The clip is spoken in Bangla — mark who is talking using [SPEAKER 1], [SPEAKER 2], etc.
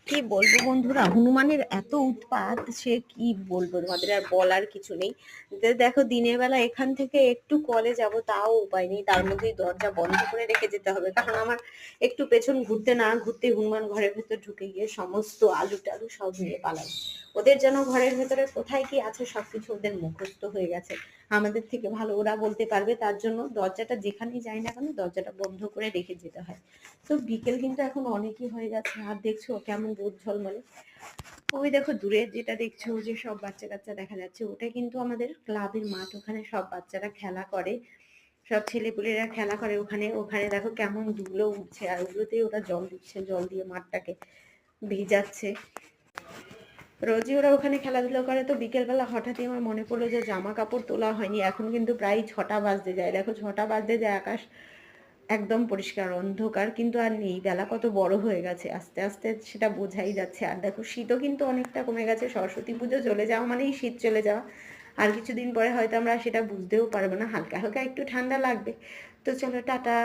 [SPEAKER 1] কি বলবো বন্ধুরা, হনুমানের এত উৎপাত, সে কি বলবো তোমাদের, আর বলার কিছু নেই। দেখো, দিনের বেলা এখান থেকে একটু কলে যাব তাও উপায় নেই, তার মধ্যেই দরজা বন্ধ করে রেখে যেতে হবে, কারণ আমার একটু পেছন ঘুরতে না ঘুরতে হনুমান ঘরের ভেতর ঢুকে গিয়ে সমস্ত আলু টালু সব নিয়ে পালায়। ওদের যেন ঘরের ভেতরে কোথায় কি আছে সবকিছু ওদের মুখস্থ হয়ে গেছে, আমাদের থেকে ভালো ওরা বলতে পারবে, তার জন্য দরজাটা যেখানেই যায় না কেন দরজাটা বন্ধ করে রেখে যেতে হয়। তো বিকেল কিন্তু এখন অনেকই হয়ে গেছে, আর দেখছো কেমন রোদ ঝলমলে। ওই দেখো দূরে যেটা দেখছো, যে সব বাচ্চা কাচ্চা দেখা যাচ্ছে, ওটা কিন্তু আমাদের ক্লাবের মাঠ, ওখানে সব বাচ্চারা খেলা করে, সব ছেলেপুলেরা খেলা করে ওখানে। ওখানে দেখো কেমন ধুলো উঠছে, আর ওগুলোতেই ওরা জল দিচ্ছে, জল দিয়ে মাঠটাকে ভিজাচ্ছে। রোজই ওরা ওখানে খেলাধুলো করে। তো বিকেলবেলা হঠাৎই আমার মনে পড়লো যে জামা কাপড় তোলা হয়নি, এখন কিন্তু প্রায় 6টা বাজতে যায়, দেখো 6টা বাজতে যায়, আকাশ একদম পরিষ্কার অন্ধকার, কিন্তু আর নেই, বেলা কত বড় হয়ে গেছে আস্তে আস্তে সেটা বোঝাই যাচ্ছে। আর দেখো শীতও কিন্তু অনেকটা কমে গেছে, সরস্বতী পুজো চলে যাওয়া মানেই শীত চলে যাওয়া, আর কিছুদিন পরে হয়তো আমরা সেটা বুঝতেও পারবো না, হালকা হালকা একটু ঠান্ডা লাগবে। তো চলো টাটা।